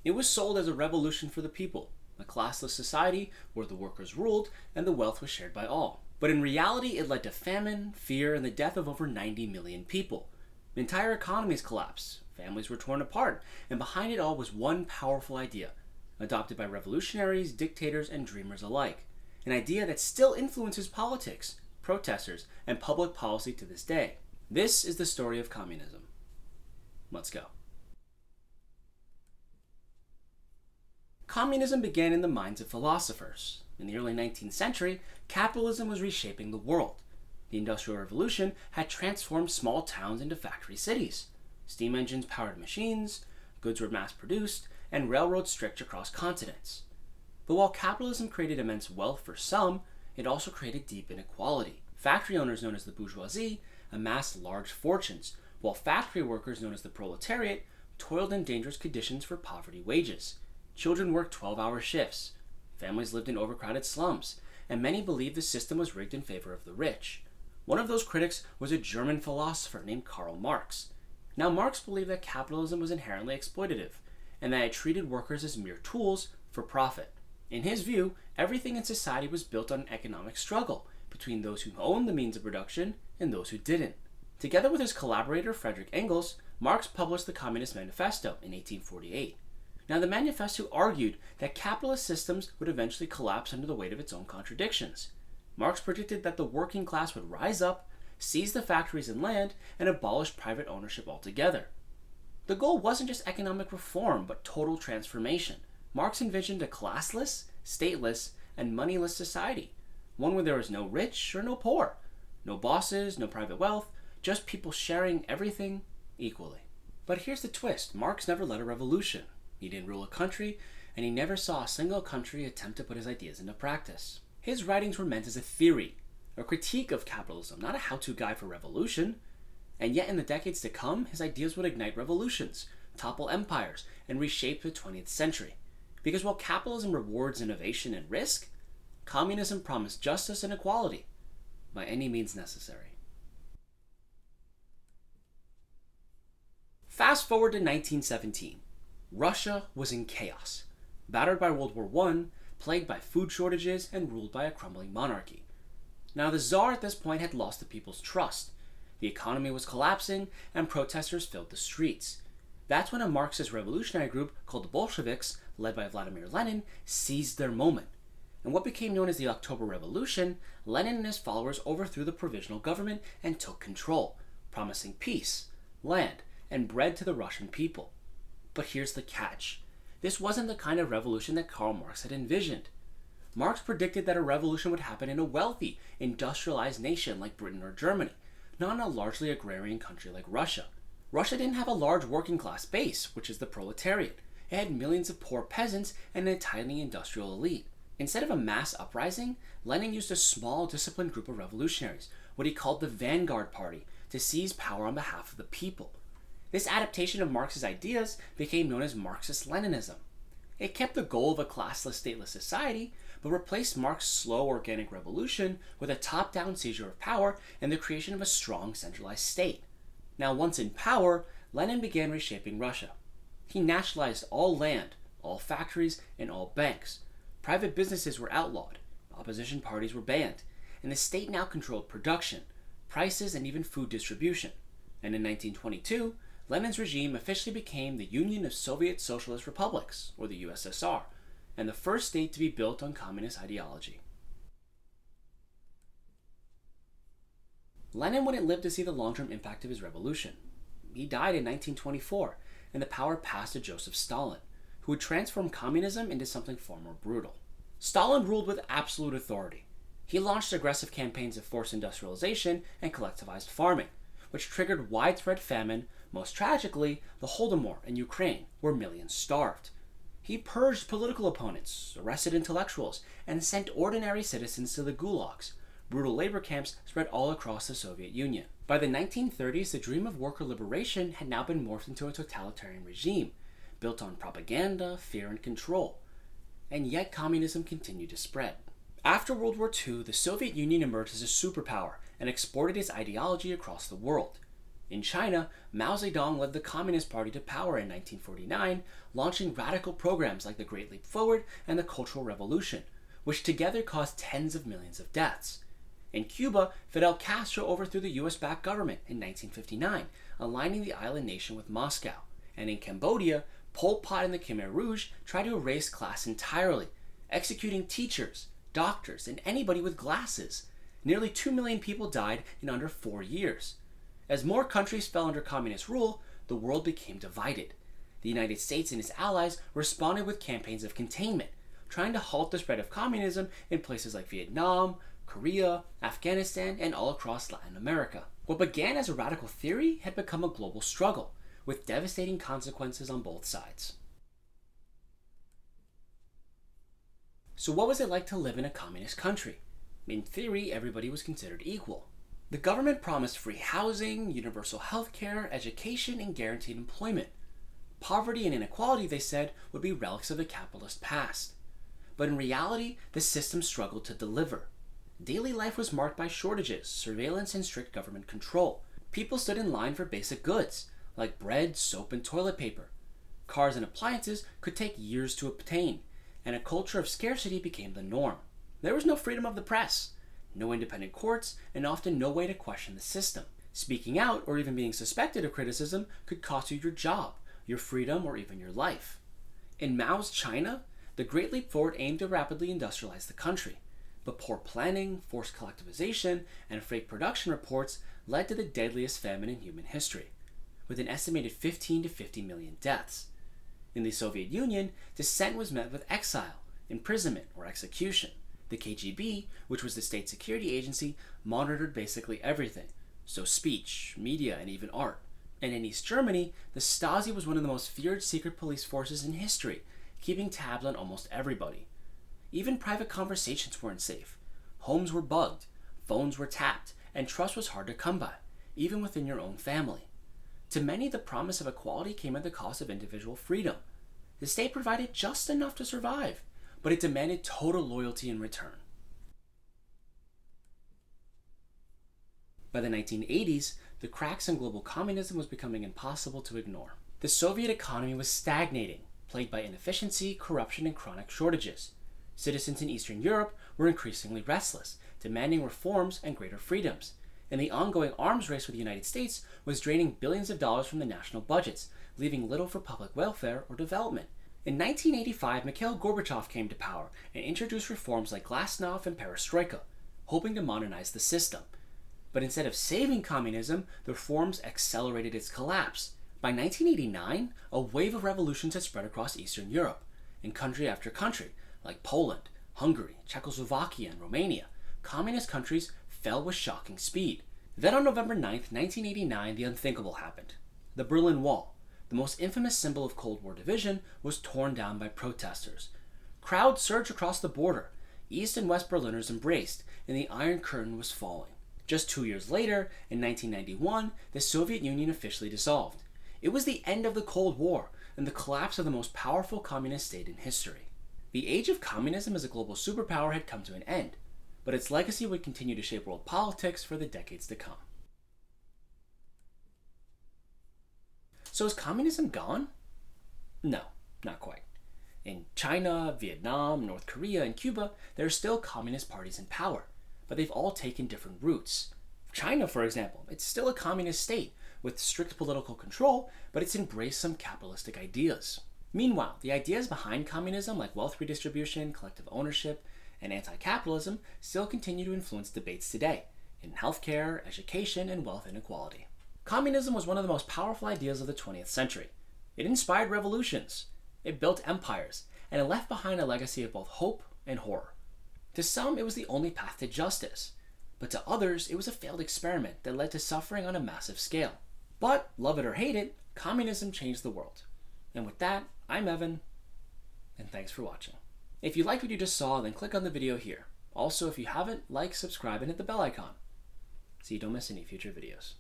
It was sold as a revolution for the people, a classless society where the workers ruled and the wealth was shared by all. But in reality, it led to famine, fear, and the death of over 90 million people. Entire economies collapsed, families were torn apart, and behind it all was one powerful idea, adopted by revolutionaries, dictators, and dreamers alike. An idea that still influences politics, protesters, and public policy to this day. This is the story of communism. Let's go. Communism began in the minds of philosophers. In the early 19th century, capitalism was reshaping the world. The Industrial Revolution had transformed small towns into factory cities. Steam engines powered machines, goods were mass-produced, and railroads stretched across continents. But while capitalism created immense wealth for some, it also created deep inequality. Factory owners, known as the bourgeoisie, amassed large fortunes, while factory workers, known as the proletariat, toiled in dangerous conditions for poverty wages. Children worked 12-hour shifts. Families lived in overcrowded slums, and many believed the system was rigged in favor of the rich. One of those critics was a German philosopher named Karl Marx. Now, Marx believed that capitalism was inherently exploitative, and that it treated workers as mere tools for profit. In his view, everything in society was built on an economic struggle between those who owned the means of production and those who didn't. Together with his collaborator Friedrich Engels, Marx published the Communist Manifesto in 1848. Now, the manifesto argued that capitalist systems would eventually collapse under the weight of its own contradictions. Marx predicted that the working class would rise up, seize the factories and land, and abolish private ownership altogether. The goal wasn't just economic reform, but total transformation. Marx envisioned a classless, stateless, and moneyless society, one where there was no rich or no poor, no bosses, no private wealth, just people sharing everything equally. But here's the twist: Marx never led a revolution. He didn't rule a country, and he never saw a single country attempt to put his ideas into practice. His writings were meant as a theory, a critique of capitalism, not a how-to guide for revolution. And yet in the decades to come, his ideas would ignite revolutions, topple empires, and reshape the 20th century. Because while capitalism rewards innovation and risk, communism promised justice and equality by any means necessary. Fast forward to 1917. Russia was in chaos, battered by World War I, plagued by food shortages, and ruled by a crumbling monarchy. Now, the Tsar at this point had lost the people's trust. The economy was collapsing, and protesters filled the streets. That's when a Marxist revolutionary group called the Bolsheviks, led by Vladimir Lenin, seized their moment. In what became known as the October Revolution, Lenin and his followers overthrew the provisional government and took control, promising peace, land, and bread to the Russian people. But here's the catch. This wasn't the kind of revolution that Karl Marx had envisioned. Marx predicted that a revolution would happen in a wealthy, industrialized nation like Britain or Germany, not in a largely agrarian country like Russia. Russia didn't have a large working class base, which is the proletariat. It had millions of poor peasants and a tiny industrial elite. Instead of a mass uprising, Lenin used a small, disciplined group of revolutionaries, what he called the Vanguard Party, to seize power on behalf of the people. This adaptation of Marx's ideas became known as Marxist-Leninism. It kept the goal of a classless, stateless society, but replaced Marx's slow, organic revolution with a top-down seizure of power and the creation of a strong, centralized state. Now, once in power, Lenin began reshaping Russia. He nationalized all land, all factories, and all banks. Private businesses were outlawed, opposition parties were banned, and the state now controlled production, prices, and even food distribution. And in 1922, Lenin's regime officially became the Union of Soviet Socialist Republics, or the USSR, and the first state to be built on communist ideology. Lenin wouldn't live to see the long-term impact of his revolution. He died in 1924, and the power passed to Joseph Stalin, who would transform communism into something far more brutal. Stalin ruled with absolute authority. He launched aggressive campaigns of forced industrialization and collectivized farming, which triggered widespread famine, most tragically, the Holodomor in Ukraine, where millions starved. He purged political opponents, arrested intellectuals, and sent ordinary citizens to the gulags. Brutal labor camps spread all across the Soviet Union. By the 1930s, the dream of worker liberation had now been morphed into a totalitarian regime, built on propaganda, fear, and control. And yet communism continued to spread. After World War II, the Soviet Union emerged as a superpower and exported its ideology across the world. In China, Mao Zedong led the Communist Party to power in 1949, launching radical programs like the Great Leap Forward and the Cultural Revolution, which together caused tens of millions of deaths. In Cuba, Fidel Castro overthrew the US-backed government in 1959, aligning the island nation with Moscow. And in Cambodia, Pol Pot and the Khmer Rouge tried to erase class entirely, executing teachers, doctors, and anybody with glasses. Nearly 2 million people died in under 4 years. As more countries fell under communist rule, the world became divided. The United States and its allies responded with campaigns of containment, trying to halt the spread of communism in places like Vietnam, Korea, Afghanistan, and all across Latin America. What began as a radical theory had become a global struggle, with devastating consequences on both sides. So what was it like to live in a communist country? In theory, everybody was considered equal. The government promised free housing, universal health care, education, and guaranteed employment. Poverty and inequality, they said, would be relics of the capitalist past. But in reality, the system struggled to deliver. Daily life was marked by shortages, surveillance, and strict government control. People stood in line for basic goods, like bread, soap, and toilet paper. Cars and appliances could take years to obtain, and a culture of scarcity became the norm. There was no freedom of the press, no independent courts, and often no way to question the system. Speaking out, or even being suspected of criticism, could cost you your job, your freedom, or even your life. In Mao's China, the Great Leap Forward aimed to rapidly industrialize the country, but poor planning, forced collectivization, and fake production reports led to the deadliest famine in human history, with an estimated 15 to 50 million deaths. In the Soviet Union, dissent was met with exile, imprisonment, or execution. The KGB, which was the state security agency, monitored basically everything, so speech, media, and even art. And in East Germany, the Stasi was one of the most feared secret police forces in history, keeping tabs on almost everybody. Even private conversations weren't safe. Homes were bugged, phones were tapped, and trust was hard to come by, even within your own family. To many, the promise of equality came at the cost of individual freedom. The state provided just enough to survive, but it demanded total loyalty in return. By the 1980s, the cracks in global communism was becoming impossible to ignore. The Soviet economy was stagnating, plagued by inefficiency, corruption, and chronic shortages. Citizens in Eastern Europe were increasingly restless, demanding reforms and greater freedoms. And the ongoing arms race with the United States was draining billions of dollars from the national budgets, leaving little for public welfare or development. In 1985, Mikhail Gorbachev came to power and introduced reforms like Glasnost and Perestroika, hoping to modernize the system. But instead of saving communism, the reforms accelerated its collapse. By 1989, a wave of revolutions had spread across Eastern Europe. In country after country, like Poland, Hungary, Czechoslovakia, and Romania, communist countries fell with shocking speed. Then on November 9, 1989, the unthinkable happened. The Berlin Wall, the most infamous symbol of Cold War division, was torn down by protesters. Crowds surged across the border. East and West Berliners embraced, and the Iron Curtain was falling. Just 2 years later, in 1991, the Soviet Union officially dissolved. It was the end of the Cold War and the collapse of the most powerful communist state in history. The age of communism as a global superpower had come to an end, but its legacy would continue to shape world politics for the decades to come. So is communism gone? No, not quite. In China, Vietnam, North Korea, and Cuba, there are still communist parties in power, but they've all taken different routes. China, for example, it's still a communist state with strict political control, but it's embraced some capitalistic ideas. Meanwhile, the ideas behind communism, like wealth redistribution, collective ownership, and anti-capitalism, still continue to influence debates today in healthcare, education, and wealth inequality. Communism was one of the most powerful ideas of the 20th century. It inspired revolutions, it built empires, and it left behind a legacy of both hope and horror. To some, it was the only path to justice, but to others, it was a failed experiment that led to suffering on a massive scale. But, love it or hate it, communism changed the world. And with that, I'm Evan, and thanks for watching. If you liked what you just saw, then click on the video here. Also, if you haven't, like, subscribe, and hit the bell icon so you don't miss any future videos.